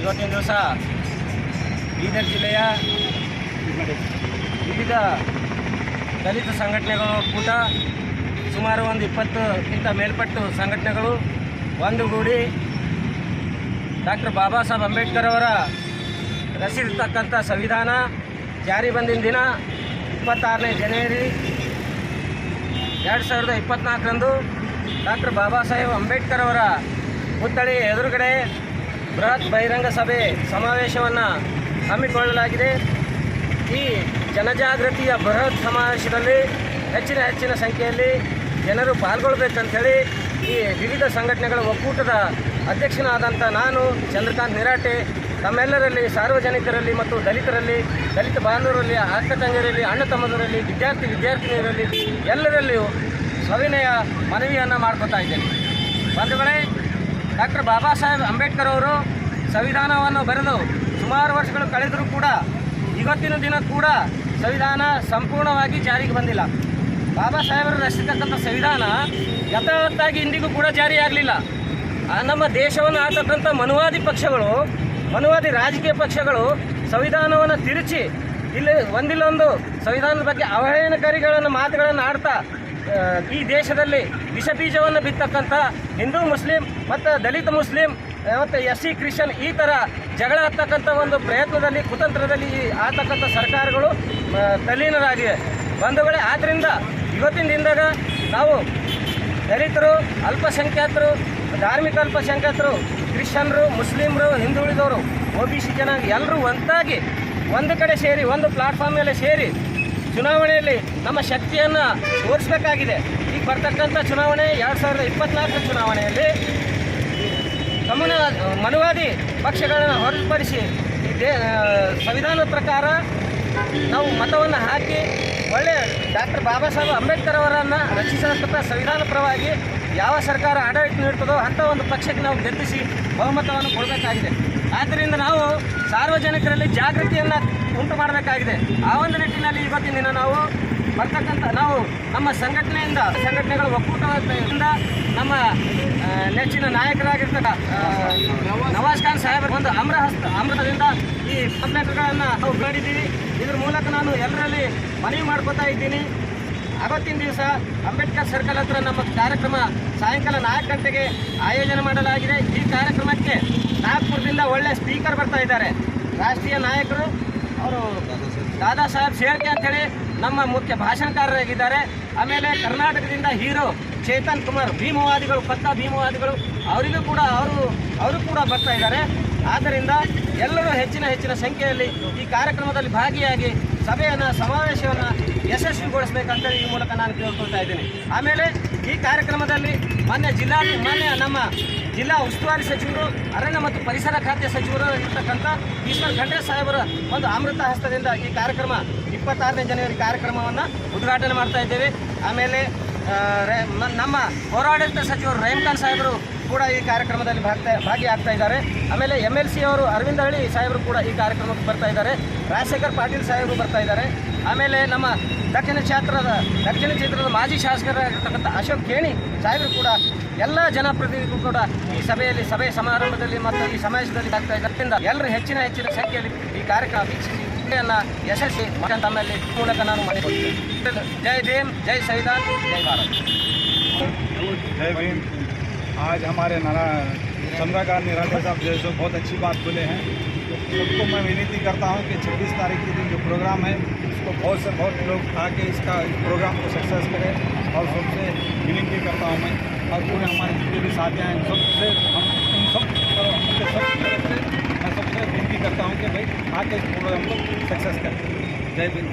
ಇವತ್ತಿನ ದಿವಸ ಬೀದರ್ ಜಿಲ್ಲೆಯ ವಿವಿಧ ದಲಿತ ಸಂಘಟನೆಗಳ ಒಕ್ಕೂಟ ಸುಮಾರು ಒಂದು 20ಕ್ಕಿಂತ ಮೇಲ್ಪಟ್ಟು ಸಂಘಟನೆಗಳು ಒಂದುಗೂಡಿ ಡಾಕ್ಟರ್ ಬಾಬಾ ಸಾಹೇಬ್ ಅಂಬೇಡ್ಕರ್ ಅವರ ರಚಿಸಿರ್ತಕ್ಕಂಥ ಸಂವಿಧಾನ ಜಾರಿ ಬಂದಿನ ದಿನ 26ನೇ ಜನವರಿ 2024ರಂದು ಡಾಕ್ಟರ್ ಬಾಬಾ ಸಾಹೇಬ್ ಅಂಬೇಡ್ಕರ್ ಅವರ ಪುತ್ಥಳಿ ಎದುರುಗಡೆ ಬೃಹತ್ ಬಹಿರಂಗ ಸಭೆ ಸಮಾವೇಶವನ್ನು ಹಮ್ಮಿಕೊಳ್ಳಲಾಗಿದೆ. ಈ ಜನಜಾಗೃತಿಯ ಬೃಹತ್ ಸಮಾವೇಶದಲ್ಲಿ ಹೆಚ್ಚಿನ ಸಂಖ್ಯೆಯಲ್ಲಿ ಜನರು ಪಾಲ್ಗೊಳ್ಳಬೇಕಂತೇಳಿ ಈ ವಿವಿಧ ಸಂಘಟನೆಗಳ ಒಕ್ಕೂಟದ ಅಧ್ಯಕ್ಷನಾದಂಥ ನಾನು ಚಂದ್ರಕಾಂತ್ ನಿರಾಟೆ ತಮ್ಮೆಲ್ಲರಲ್ಲಿ, ಸಾರ್ವಜನಿಕರಲ್ಲಿ ಮತ್ತು ದಲಿತ ಬಾಂಧವರಲ್ಲಿ, ಅಕ್ಕ ತಂಗಿಯರಲ್ಲಿ, ಅಣ್ಣ ತಮ್ಮದರಲ್ಲಿ, ವಿದ್ಯಾರ್ಥಿನಿಯರಲ್ಲಿ ಎಲ್ಲರಲ್ಲಿಯೂ ಸವಿನಯ ಮನವಿಯನ್ನು ಮಾಡ್ಕೊತಾ ಇದ್ದೇನೆ. ಬಂಧುಗಳೇ, ಡಾಕ್ಟರ್ ಬಾಬಾ ಸಾಹೇಬ್ ಅಂಬೇಡ್ಕರ್ ಅವರು ಸಂವಿಧಾನವನ್ನು ಬರೆದು ಸುಮಾರು ವರ್ಷಗಳು ಕಳೆದರೂ ಕೂಡ ಇವತ್ತಿನ ದಿನ ಕೂಡ ಸಂವಿಧಾನ ಸಂಪೂರ್ಣವಾಗಿ ಜಾರಿಗೆ ಬಂದಿಲ್ಲ. ಬಾಬಾ ಸಾಹೇಬರು ರಚಿಸಿರ್ತಕ್ಕಂಥ ಸಂವಿಧಾನ ಯಥಾವತ್ತಾಗಿ ಇಂದಿಗೂ ಕೂಡ ಜಾರಿಯಾಗಲಿಲ್ಲ. ನಮ್ಮ ದೇಶವನ್ನು ಆಳ್ತಕ್ಕಂಥ ಮನುವಾದಿ ರಾಜಕೀಯ ಪಕ್ಷಗಳು ಸಂವಿಧಾನವನ್ನು ತಿರುಚಿ ಇಲ್ಲಿ ಒಂದಿಲ್ಲೊಂದು ಸಂವಿಧಾನದ ಬಗ್ಗೆ ಅವಹೇಳನಕಾರಿಗಳನ್ನು ಮಾತುಗಳನ್ನು ಆಡ್ತಾ ಈ ದೇಶದಲ್ಲಿ ವಿಷಬೀಜವನ್ನು ಬಿತ್ತಕ್ಕಂಥ ಹಿಂದೂ ಮುಸ್ಲಿಂ ಮತ್ತು ದಲಿತ ಮುಸ್ಲಿಂ ಮತ್ತು SC ಕ್ರಿಶ್ಚಿಯನ್ ಈ ಥರ ಜಗಳ ಆಗ್ತಕ್ಕಂಥ ಒಂದು ಪ್ರಯತ್ನದಲ್ಲಿ ಕುತಂತ್ರದಲ್ಲಿ ಆಗ್ತಕ್ಕಂಥ ಸರ್ಕಾರಗಳು ತಲ್ಲೀನರಾಗಿವೆ. ಬಂಧುಗಳೇ, ಆದ್ದರಿಂದ ಇವತ್ತಿನ ದಿನದಾಗ ನಾವು ದಲಿತರು, ಅಲ್ಪಸಂಖ್ಯಾತರು, ಧಾರ್ಮಿಕ ಅಲ್ಪಸಂಖ್ಯಾತರು, ಕ್ರಿಶ್ಚಿಯನ್ರು, ಮುಸ್ಲಿಮರು, ಹಿಂದುಳಿದವರು, OBC ಜನಾಂಗ ಎಲ್ಲರೂ ಒಂದಾಗಿ ಒಂದು ಕಡೆ ಸೇರಿ ಒಂದು ಪ್ಲಾಟ್ಫಾರ್ಮ್ ಮೇಲೆ ಸೇರಿ ಚುನಾವಣೆಯಲ್ಲಿ ನಮ್ಮ ಶಕ್ತಿಯನ್ನು ತೋರಿಸಬೇಕಾಗಿದೆ. ಈಗ ಬರ್ತಕ್ಕಂಥ ಚುನಾವಣೆ 2024 ಚುನಾವಣೆಯಲ್ಲಿ ಮನುವಾದಿ ಪಕ್ಷಗಳನ್ನು ಹೊರತುಪಡಿಸಿ ಸಂವಿಧಾನದ ಪ್ರಕಾರ ನಾವು ಮತವನ್ನು ಹಾಕಿ ಒಳ್ಳೆಯ ಡಾಕ್ಟರ್ ಬಾಬಾ ಸಾಹೇಬ್ ಅಂಬೇಡ್ಕರ್ ಅವರನ್ನು ರಚಿಸಿದಂಥ ಸಂವಿಧಾನ ಪರವಾಗಿ ಯಾವ ಸರ್ಕಾರ ಆಡಳಿತ ನೀಡ್ತದೋ ಅಂಥ ಒಂದು ಪಕ್ಷಕ್ಕೆ ನಾವು ಗೆಲ್ಲಿಸಿ ಬಹುಮತವನ್ನು ಕೊಡಬೇಕಾಗಿದೆ. ಆದ್ದರಿಂದ ನಾವು ಸಾರ್ವಜನಿಕರಲ್ಲಿ ಜಾಗೃತಿಯನ್ನು ಉಂಟು ಮಾಡಬೇಕಾಗಿದೆ. ಆ ಒಂದು ನಿಟ್ಟಿನಲ್ಲಿ ಇವತ್ತಿನ ದಿನ ನಾವು ನಮ್ಮ ಸಂಘಟನೆಗಳ ಒಕ್ಕೂಟದಿಂದ ನಮ್ಮ ನೆಚ್ಚಿನ ನಾಯಕರಾಗಿರ್ತಕ್ಕ ನವಾಜ್ ಖಾನ್ ಸಾಹೇಬರ ಒಂದು ಅಮೃತದಿಂದ ಈ ಪಂಪ್ಲೆಟ್ಗಳನ್ನು ನಾವು ಮಾಡಿದ್ದೀವಿ. ಇದ್ರ ಮೂಲಕ ನಾನು ಎಲ್ಲರಲ್ಲಿ ಮನವಿ ಮಾಡ್ಕೋತಾ ಇದ್ದೀನಿ. ಅವತ್ತಿನ ದಿವಸ ಅಂಬೇಡ್ಕರ್ ಸರ್ಕಲ್ ಹತ್ರ ನಮ್ಮ ಕಾರ್ಯಕ್ರಮ ಸಾಯಂಕಾಲ 4 ಗಂಟೆಗೆ ಆಯೋಜನೆ ಮಾಡಲಾಗಿದೆ. ಈ ಕಾರ್ಯಕ್ರಮಕ್ಕೆ ನಾಗ್ಪುರದಿಂದ ಒಳ್ಳೆಯ ಸ್ಪೀಕರ್ ಬರ್ತಾ ಇದ್ದಾರೆ, ರಾಷ್ಟ್ರೀಯ ನಾಯಕರು. ಅವರು ದಾದಾ ಸಾಹೇಬ್ ಶೇಳ್ಕೆ ಅಂತೇಳಿ ನಮ್ಮ ಮುಖ್ಯ ಭಾಷಣಕಾರರಾಗಿದ್ದಾರೆ. ಆಮೇಲೆ ಕರ್ನಾಟಕದಿಂದ ಹೀರೋ ಚೇತನ್ ಕುಮಾರ್, ಭೀಮವಾದಿಗಳು, ಪಕ್ಕಾ ಭೀಮವಾದಿಗಳು, ಅವರು ಕೂಡ ಬರ್ತಾ ಇದ್ದಾರೆ. ಆದ್ದರಿಂದ ಎಲ್ಲರೂ ಹೆಚ್ಚಿನ ಸಂಖ್ಯೆಯಲ್ಲಿ ಈ ಕಾರ್ಯಕ್ರಮದಲ್ಲಿ ಭಾಗಿಯಾಗಿ ಸಮಾವೇಶವನ್ನು ಯಶಸ್ವಿಗೊಳಿಸಬೇಕಂತೇಳಿ ಈ ಮೂಲಕ ನಾನು ಕೇಳ್ಕೊಳ್ತಾ ಇದ್ದೀನಿ. ಆಮೇಲೆ ಈ ಕಾರ್ಯಕ್ರಮದಲ್ಲಿ ಮಾನ್ಯ ನಮ್ಮ ಜಿಲ್ಲಾ ಉಸ್ತುವಾರಿ ಸಚಿವರು, ಅರಣ್ಯ ಮತ್ತು ಪರಿಸರ ಖಾತೆ ಸಚಿವರು ಇರ್ತಕ್ಕಂಥ ಈಶ್ವರ್ ಖಂಡ್ರೆ ಸಾಹೇಬರ ಒಂದು ಅಮೃತ ಹಸ್ತದಿಂದ ಈ ಕಾರ್ಯಕ್ರಮ 26ನೇ ಜನವರಿ ಕಾರ್ಯಕ್ರಮವನ್ನು ಉದ್ಘಾಟನೆ ಮಾಡ್ತಾ ಇದ್ದೇವೆ. ಆಮೇಲೆ ನಮ್ಮ ಪೌರಾಡಳಿತ ಸಚಿವರು ರಹೀಂ ಖಾನ್ ಸಾಹೇಬರು ಕೂಡ ಈ ಕಾರ್ಯಕ್ರಮದಲ್ಲಿ ಭಾಗಿಯಾಗ್ತಾ ಇದ್ದಾರೆ. ಆಮೇಲೆ MLC ಅವರು ಅರವಿಂದ ಹಳ್ಳಿ ಸಾಹೇಬರು ಕೂಡ ಈ ಕಾರ್ಯಕ್ರಮಕ್ಕೆ ಬರ್ತಾ ಇದ್ದಾರೆ. ರಾಜಶೇಖರ್ ಪಾಟೀಲ್ ಸಾಹೇಬರು ಬರ್ತಾ ಇದ್ದಾರೆ. ಆಮೇಲೆ ನಮ್ಮ ದಕ್ಷಿಣ ಕ್ಷೇತ್ರದ ಮಾಜಿ ಶಾಸಕರಾಗಿರ್ತಕ್ಕಂಥ ಅಶೋಕ್ ಖೇಣಿ ಸಾಹೇಬರು ಕೂಡ ಎಲ್ಲ ಜನಪ್ರತಿನಿಧಿಗಳು ಕೂಡ ಈ ಸಭೆ ಸಮಾರಂಭದಲ್ಲಿ ಮತ್ತು ಈ ಸಮಾವೇಶದಲ್ಲಿ ಆಗ್ತಾ ಇದ್ದರಿಂದ ಎಲ್ಲರೂ ಹೆಚ್ಚಿನ ಸಂಖ್ಯೆಯಲ್ಲಿ ಈ ಕಾರ್ಯಕ್ರಮ ವೀಕ್ಷಿಸಿ ಯಶಸ್ವಿ ತಮ್ಮಲ್ಲಿ ಮೂಲಕ ನಾನು ಮಾಡಿಕೊಡ್ತೇನೆ. ಜೈ ಭೀಮ್, ಜೈ ಸಂವಿಧಾನ್, ಜೈ ಭಾರತ್. जय भीम। आज हमारे चंद्रकांत निराटे साहब जो बहुत अच्छी बात बोले हैं, सबको मैं विनती करता हूं कि 26 तारीख के दिन जो प्रोग्राम है उसको बहुत से बहुत लोग आके इसका प्रोग्राम को सक्सेस करें। और सबसे विनती करता हूं मैं, और पूरे हमारे जितने भी साथियाँ हैं सबसे मैं सबसे विनती करता हूं कि भाई आके इस प्रोग्राम को सक्सेस करें। जय भीम।